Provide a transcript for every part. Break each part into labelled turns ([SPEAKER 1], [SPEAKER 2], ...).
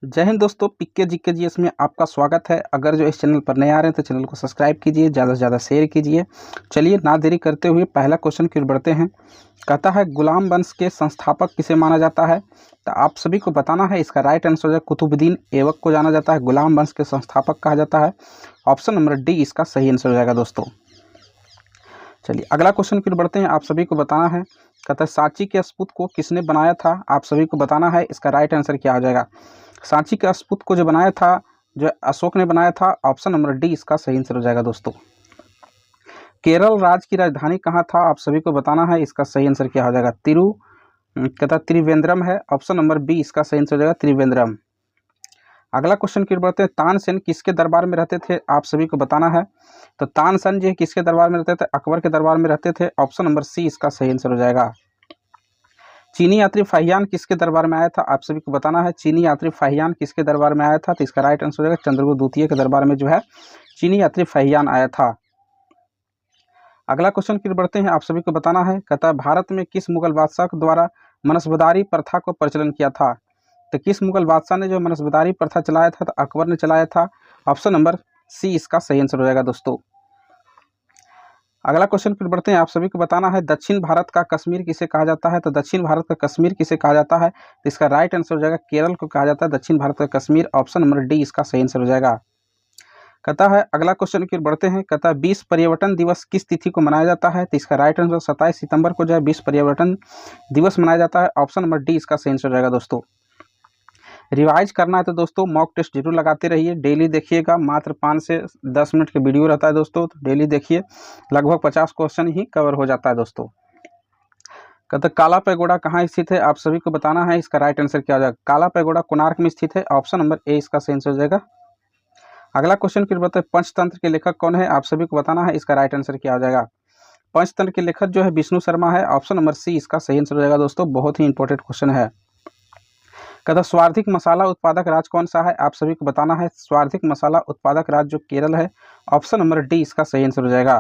[SPEAKER 1] जय हिंद दोस्तों, पीके GK GS में आपका स्वागत है। अगर जो इस चैनल पर नए आ रहे हैं तो चैनल को सब्सक्राइब कीजिए, ज़्यादा से ज़्यादा शेयर कीजिए। चलिए ना देरी करते हुए पहला क्वेश्चन की ओर बढ़ते हैं। कहता है गुलाम वंश के संस्थापक किसे माना जाता है? तो आप सभी को बताना है। इसका राइट आंसर हो जाएगा कुतुबुद्दीन ऐबक को जाना जाता है, गुलाम वंश के संस्थापक कहा जाता है। ऑप्शन नंबर डी इसका सही आंसर हो जाएगा दोस्तों। चलिए अगला क्वेश्चन की ओर बढ़ते हैं। आप सभी को बताना है। कहता है सांची के स्तूप को किसने बनाया था? आप सभी को बताना है। इसका राइट आंसर क्या हो जाएगा? सांची के स्तूप को जो बनाया था, जो अशोक ने बनाया था। ऑप्शन नंबर डी इसका सही आंसर हो जाएगा दोस्तों। केरल राज्य की राजधानी कहाँ था? आप सभी को बताना है। इसका सही आंसर क्या हो जाएगा? कहता त्रिवेंद्रम है। ऑप्शन नंबर बी इसका सही आंसर हो जाएगा त्रिवेंद्रम। अगला क्वेश्चन की ओर बढ़ते हैं। तानसेन किसके दरबार में रहते थे? आप सभी को बताना है। तो तानसेन जी किसके दरबार में रहते थे? अकबर के दरबार में रहते थे। ऑप्शन नंबर सी इसका सही आंसर हो जाएगा। चीनी यात्री फाहियान किसके दरबार में आया था? आप सभी को बताना है। चीनी यात्री फाहियान किसके दरबार में आया था? तो इसका राइट आंसर हो जाएगा चंद्रगुप्त द्वितीय के दरबार में जो है चीनी यात्री फाहियान आया था। अगला क्वेश्चन की ओर बढ़ते हैं। आप सभी को बताना है। कहता है भारत में किस मुगल बादशाह द्वारा मनसबदारी प्रथा को प्रचलन किया था? तो किस मुगल बादशाह ने जो मनसबदारी प्रथा चलाया था? तो अकबर ने चलाया था। ऑप्शन नंबर सी इसका सही आंसर हो जाएगा दोस्तों। अगला क्वेश्चन फिर बढ़ते हैं। आप सभी को बताना है दक्षिण भारत का कश्मीर किसे कहा जाता है? तो दक्षिण भारत का कश्मीर किसे कहा जाता है? तो इसका राइट आंसर हो जाएगा केरल को कहा जाता है दक्षिण भारत का कश्मीर। ऑप्शन नंबर डी इसका सही आंसर हो जाएगा। कहता है अगला क्वेश्चन की ओर बढ़ते हैं। कहता है 20 पर्यटन दिवस किस तिथि को मनाया जाता है? तो इसका राइट आंसर 27 सितंबर को जो है 20 पर्यटन दिवस मनाया जाता है। ऑप्शन नंबर डी इसका सही आंसर हो जाएगा दोस्तों। रिवाइज करना है तो दोस्तों मॉक टेस्ट जरूर लगाते रहिए, डेली देखिएगा। मात्र 5 से 10 मिनट के वीडियो रहता है दोस्तों, तो डेली देखिए। लगभग 50 क्वेश्चन ही कवर हो जाता है दोस्तों। कहते काला पैगोडा कहाँ स्थित है? आप सभी को बताना है। इसका राइट आंसर क्या हो जाएगा? काला पैगोडा कोणार्क में स्थित है। ऑप्शन नंबर ए इसका सही आंसर हो जाएगा। अगला क्वेश्चन फिर बताए पंचतंत्र के लेखक कौन है? आप सभी को बताना है। इसका राइट आंसर क्या हो जाएगा? पंचतंत्र के लेखक जो है विष्णु शर्मा है। ऑप्शन नंबर सी इसका सही आंसर हो जाएगा दोस्तों। बहुत ही इंपॉर्टेंट क्वेश्चन है। कहता सर्वाधिक मसाला उत्पादक राज्य कौन सा है? आप सभी को बताना है। सर्वाधिक मसाला उत्पादक राज्य जो केरल है। ऑप्शन नंबर डी इसका सही आंसर हो जाएगा।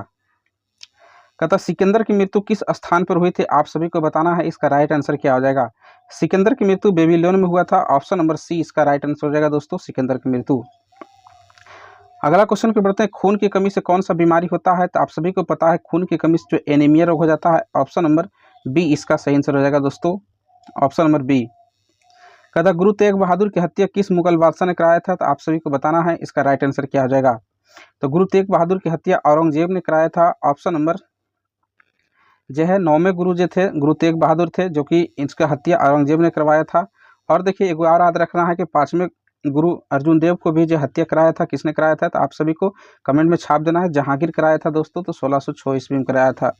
[SPEAKER 1] कहता सिकंदर की मृत्यु किस स्थान पर हुई थी? आप सभी को बताना है। इसका राइट आंसर क्या हो जाएगा? सिकंदर की मृत्यु बेबीलोन में हुआ था। ऑप्शन नंबर सी इसका राइट आंसर हो जाएगा दोस्तों, सिकंदर की मृत्यु। अगला क्वेश्चन पे बढ़ते हैं। खून की कमी से कौन सा बीमारी होता है? तो आप सभी को पता है खून की कमी से जो एनीमिया रोग हो जाता है। ऑप्शन नंबर बी इसका सही आंसर हो जाएगा दोस्तों, ऑप्शन नंबर बी। कहता गुरु तेग बहादुर की हत्या किस मुगल बादशाह ने कराया था? तो आप सभी को बताना है। इसका राइट आंसर क्या हो जाएगा? तो गुरु तेग बहादुर की हत्या औरंगजेब ने कराया था। ऑप्शन नंबर जो है 9वें गुरु जो थे गुरु तेग बहादुर थे, जो कि इसका हत्या औरंगजेब ने करवाया था। और देखिए एक और याद रखना है कि 5वें गुरु अर्जुन देव को भी जो हत्या कराया था, किसने कराया था? तो आप सभी को कमेंट में छाप देना है। जहांगीर कराया था दोस्तों, तो 1606 ईस्वी में कराया था।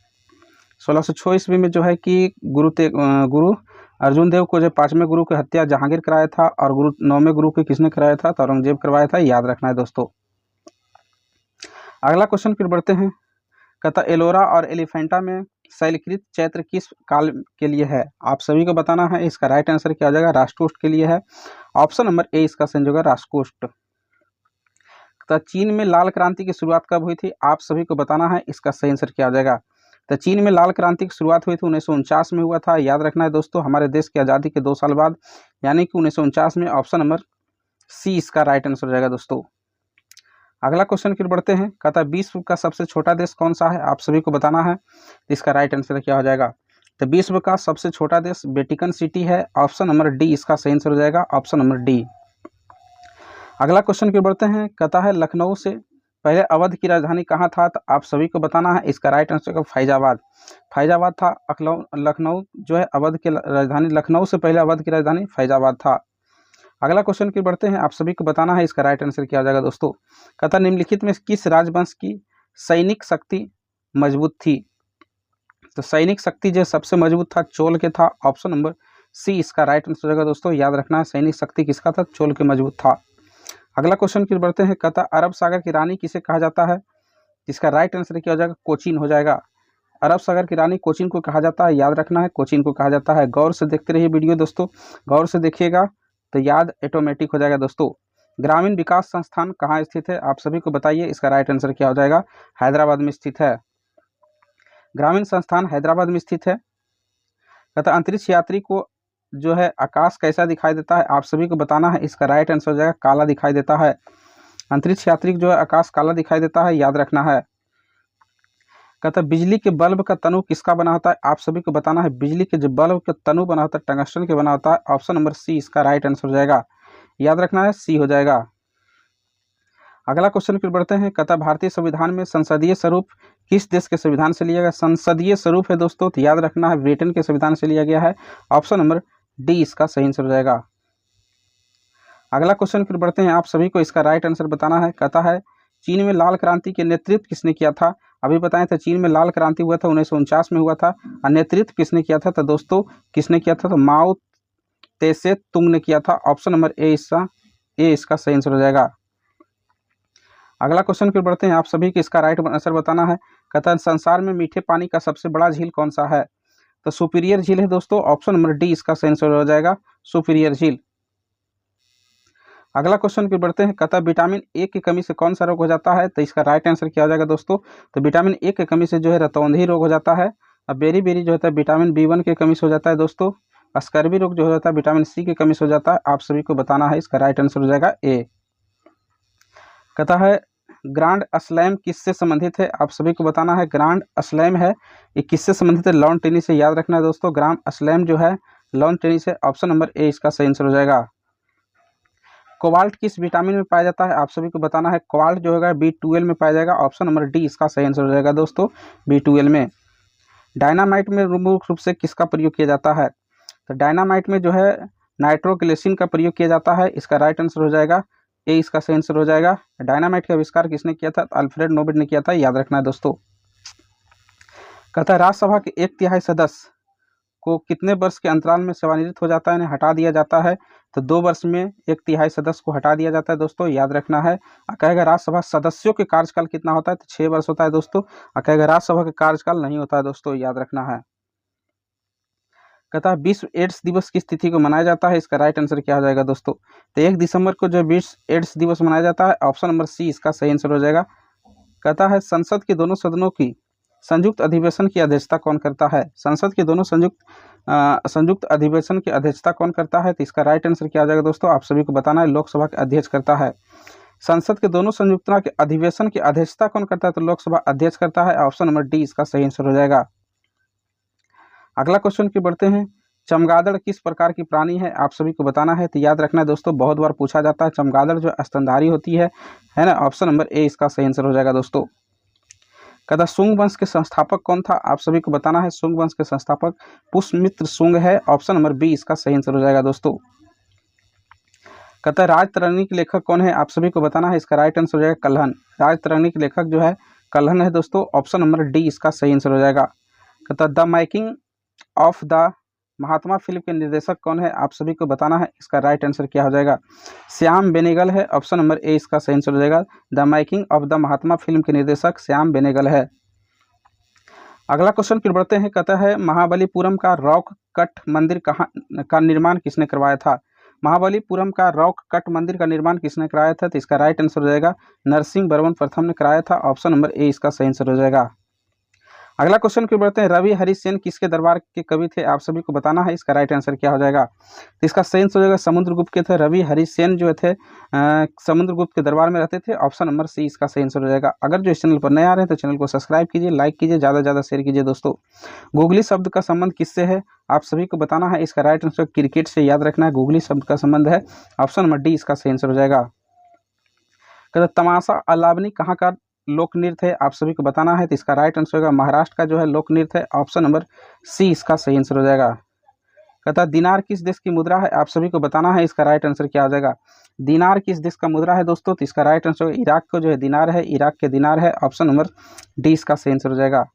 [SPEAKER 1] 1606 ईस्वी में जो है कि गुरु अर्जुन देव को जो 5वें गुरु की हत्या जहांगीर कराया था, और 9वें गुरु की किसने कराया था? तो औरंगजेब करवाया था। याद रखना है दोस्तों। अगला क्वेश्चन फिर बढ़ते हैं। कहता एलोरा और एलिफेंटा में शैलकृत चैत्र किस काल के लिए है? आप सभी को बताना है। इसका राइट आंसर क्या हो जाएगा? राष्ट्रकूट के लिए है। ऑप्शन नंबर ए इसका सही होगा, राष्ट्रकूट। तो चीन में लाल क्रांति की शुरुआत कब हुई थी? आप सभी को बताना है। इसका सही आंसर क्या हो जाएगा? तो चीन में लाल क्रांति की शुरुआत हुई थी 1949 में हुआ था। याद रखना है दोस्तों, हमारे देश की आज़ादी के 2 साल बाद, यानी कि 1949 में। ऑप्शन नंबर सी इसका राइट आंसर हो जाएगा दोस्तों। अगला क्वेश्चन फिर बढ़ते हैं। कहता है विश्व का सबसे छोटा देश कौन सा है? आप सभी को बताना है। इसका राइट आंसर क्या हो जाएगा? तो विश्व का सबसे छोटा देश वेटिकन सिटी है। ऑप्शन नंबर डी इसका सही आंसर हो जाएगा, ऑप्शन नंबर डी। अगला क्वेश्चन की ओर बढ़ते हैं। कहता है लखनऊ से पहले अवध की राजधानी कहाँ था? तो आप सभी को बताना है। इसका राइट आंसर का फैजाबाद। फैजाबाद था। लखनऊ जो है अवध की राजधानी, लखनऊ से पहले अवध की राजधानी फैजाबाद था। अगला क्वेश्चन की बढ़ते हैं। आप सभी को बताना है। इसका राइट आंसर क्या हो जाएगा दोस्तों? कहता निम्नलिखित में किस राजवंश की सैनिक शक्ति मजबूत थी? तो सैनिक शक्ति जो सबसे मजबूत था चोल के था। ऑप्शन नंबर सी इसका राइट आंसर हो जाएगा दोस्तों। याद रखना है, सैनिक शक्ति किसका था? चोल के मजबूत था। अगला क्वेश्चन की बढ़ते हैं। कहता अरब सागर की रानी किसे कहा जाता है? इसका राइट आंसर क्या हो जाएगा? कोचीन हो जाएगा। अरब सागर की रानी कोचीन को कहा जाता है। याद रखना है, कोचीन को कहा जाता है। गौर से देखते रहिए वीडियो दोस्तों, गौर से देखिएगा तो याद ऑटोमेटिक हो जाएगा दोस्तों। ग्रामीण विकास संस्थान कहाँ स्थित है? आप सभी को बताइए। इसका राइट आंसर क्या हो जाएगा? हैदराबाद में स्थित है। ग्रामीण संस्थान हैदराबाद में स्थित है। कहता अंतरिक्ष यात्री को जो है आकाश कैसा दिखाई देता है, आप सभी को बताना है। इसका राइट आंसर हो जाएगा काला दिखाई देता है। अंतरिक्ष यात्री जो है आकाश काला दिखाई देता है, याद रखना है। कहता है बिजली के बल्ब का तनु किसका बना होता है, आप सभी को बताना है। बिजली के जो बल्ब का तनु बना होता है टंगस्टन के बना होता है, ऑप्शन नंबर सी इसका राइट आंसर हो जाएगा, याद रखना है, सी हो जाएगा। अगला क्वेश्चन फिर बढ़ते हैं। कहता भारतीय संविधान में संसदीय स्वरूप किस देश के संविधान से लिया गया, संसदीय स्वरूप है दोस्तों, तो याद रखना है ब्रिटेन के संविधान से लिया गया है, ऑप्शन नंबर डी इसका सही आंसर हो जाएगा। अगला क्वेश्चन फिर बढ़ते हैं। आप सभी को इसका राइट आंसर बताना है। कहता है चीन में लाल क्रांति के नेतृत्व किसने किया था, अभी बताएं था चीन में लाल क्रांति हुआ था 1949 में हुआ था, और नेतृत्व किसने किया था, तो दोस्तों किसने किया था, तो माओ त्से तुंग ने किया था, ऑप्शन नंबर ए इसका सही आंसर हो जाएगा। अगला क्वेश्चन फिर बढ़ते हैं। आप सभी को इसका राइट आंसर बताना है। कहता है संसार में मीठे पानी का सबसे बड़ा झील कौन सा है, तो सुपीरियर झील है दोस्तों, ऑप्शन नंबर डी इसका सही आंसर हो जाएगा, सुपीरियर झील। अगला क्वेश्चन फिर बढ़ते हैं। कहता है विटामिन ए की कमी से कौन सा रोग हो जाता है, तो इसका राइट आंसर क्या हो जाएगा दोस्तों, तो विटामिन ए की कमी से जो है रतौंधी रोग हो जाता है, और बेरी जो होता है विटामिन B1 की कमी से हो जाता है दोस्तों, स्कर्वी रोग जो हो जाता है विटामिन सी की कमी से हो जाता है, आप सभी को बताना है। इसका राइट आंसर हो जाएगा ए। कहता है ग्रांड स्लैम किससे संबंधित है, आप सभी को बताना है। ग्रांड स्लैम है ये किससे संबंधित है, लॉन टेनिस से, याद रखना है दोस्तों। ग्रांड स्लैम जो है लॉन टेनिस है, ऑप्शन नंबर ए इसका सही आंसर हो जाएगा। कोबाल्ट किस विटामिन में पाया जाता है, आप सभी को बताना है। कोबाल्ट जो होगा B12 में पाया जाएगा, ऑप्शन नंबर डी इसका सही आंसर हो जाएगा दोस्तों, B12 में। डायनामाइट में मुख्य रूप से किसका प्रयोग किया जाता है, तो डायनामाइट में जो है नाइट्रोग्लिसरीन का प्रयोग किया जाता है, इसका राइट आंसर हो जाएगा ए इसका सही आंसर हो जाएगा। डायनामाइट का आविष्कार किसने किया था, तो अल्फ्रेड नोबेल ने किया था, याद रखना है दोस्तों। कहता है राज्यसभा के 1/3 सदस्य को कितने वर्ष के अंतराल में सेवानिवृत्त हो जाता है, यानी हटा दिया जाता है, तो 2 वर्ष में 1/3 सदस्य को हटा दिया जाता है दोस्तों, याद रखना है। कहेगा राज्यसभा सदस्यों के कार्यकाल कितना होता है, तो 6 वर्ष होता है दोस्तों। कहेगा राज्यसभा का कार्यकाल नहीं होता है दोस्तों, याद रखना है। कहता है विश्व एड्स दिवस किस तिथि को मनाया जाता है, इसका राइट आंसर क्या हो जाएगा दोस्तों, तो 1 दिसंबर को जो विश्व एड्स दिवस मनाया जाता है, ऑप्शन नंबर सी इसका सही आंसर हो जाएगा। कहता है संसद के दोनों सदनों की संयुक्त अधिवेशन की अध्यक्षता कौन करता है, संसद के दोनों संयुक्त अधिवेशन की अध्यक्षता कौन करता है, तो इसका राइट आंसर क्या हो जाएगा दोस्तों, आप सभी को बताना है। लोकसभा के अध्यक्ष करता है। संसद के दोनों संयुक्त के अधिवेशन की अध्यक्षता कौन करता है, तो लोकसभा अध्यक्ष करता है, ऑप्शन नंबर डी इसका सही आंसर हो जाएगा। अगला क्वेश्चन की बढ़ते हैं। चमगादड़ किस प्रकार की प्राणी है, आप सभी को बताना है, तो याद रखना है दोस्तों, बहुत बार पूछा जाता है। चमगादड़ जो स्तनधारी होती है ना, ऑप्शन नंबर ए इसका सही आंसर हो जाएगा दोस्तों। कहता शुंग वंश के संस्थापक कौन था, आप सभी को बताना है। शुंग वंश के संस्थापक पुष्यमित्र शुंग है, ऑप्शन नंबर बी इसका सही आंसर हो जाएगा दोस्तों। कहता है राजतरंगी के लेखक कौन है, आप सभी को बताना है। इसका राइट आंसर हो जाएगा कल्हण। राजतरंगी के लेखक जो है कल्हण है दोस्तों, ऑप्शन नंबर डी इसका सही आंसर हो जाएगा। कहता the making of the Mahatma film के निर्देशक कौन है, आप सभी को बताना है। इसका राइट आंसर क्या हो जाएगा, श्याम बेनेगल है, ऑप्शन नंबर ए इसका सही आंसर हो जाएगा। The making of the Mahatma film के निर्देशक श्याम बेनेगल है। अगला क्वेश्चन फिर बढ़ते हैं। कहता है महाबलीपुरम का रॉक कट मंदिर कहाँ का निर्माण किसने करवाया था, महाबलीपुरम का रॉक कट मंदिर का निर्माण किसने कराया था, तो इसका राइट आंसर हो जाएगा नरसिंह वर्मन प्रथम ने कराया था, ऑप्शन नंबर ए इसका सही आंसर हो जाएगा। अगला क्वेश्चन की बढ़ते हैं। रवि हरिसेन किसके दरबार के कवि थे, आप सभी को बताना है। इसका राइट आंसर क्या हो जाएगा, तो इसका सही आंसर हो जाएगा समुद्रगुप्त के थे। रवि हरिसेन जो थे समुद्रगुप्त के दरबार में रहते थे, ऑप्शन नंबर सी इसका सही आंसर हो जाएगा। अगर जो इस चैनल पर नए आ रहे हैं तो चैनल को सब्सक्राइब कीजिए, लाइक कीजिए, ज़्यादा से ज़्यादा शेयर कीजिए दोस्तों। गूगली शब्द का संबंध किससे है, आप सभी को बताना है। इसका राइट आंसर क्रिकेट से, याद रखना है। गूगली शब्द का संबंध है, ऑप्शन नंबर डी इसका सही आंसर हो जाएगा। कहते तमाशा अलावनी कहाँ का लोक नृत्य है, आप सभी को बताना है। तो इसका राइट आंसर होगा महाराष्ट्र का जो है लोक नृत्य है, ऑप्शन नंबर सी इसका सही आंसर हो जाएगा। कहता दिनार किस देश की मुद्रा है, आप सभी को बताना है। इसका राइट आंसर क्या हो जाएगा, दिनार किस देश का मुद्रा है दोस्तों, तो इसका राइट आंसर इराक को जो है दिनार है, इराक के दिनार है, ऑप्शन नंबर डी इसका सही आंसर हो जाएगा।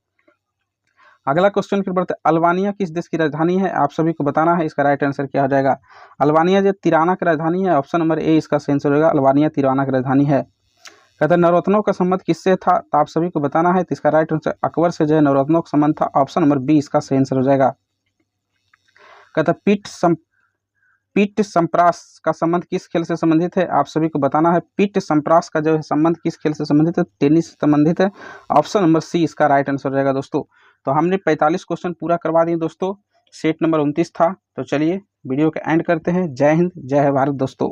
[SPEAKER 1] अगला क्वेश्चन फिर बढ़ते अल्बानिया किस देश की राजधानी है, आप सभी को बताना है। इसका राइट आंसर क्या हो जाएगा, अल्बानिया जो तिराना की राजधानी है, ऑप्शन नंबर ए इसका सही आंसर होगा। अल्बानिया तिराना की राजधानी है। कहता है नवरत्नों का संबंध किससे था, तो आप सभी को बताना है। तो इसका राइट आंसर अकबर से जो है नवरत्नों का संबंध था, ऑप्शन नंबर बी इसका सही आंसर हो जाएगा। कहता है पीठ संप्रास का संबंध किस खेल से संबंधित है, आप सभी को बताना है। पीठ संप्रास का जो है संबंध किस खेल से संबंधित है, टेनिस से संबंधित है, ऑप्शन नंबर सी इसका राइट आंसर हो जाएगा दोस्तों। तो हमने 45 क्वेश्चन पूरा करवा दिए दोस्तों, सेट नंबर 29 था। तो चलिए वीडियो का एंड करते हैं। जय हिंद, जय भारत दोस्तों।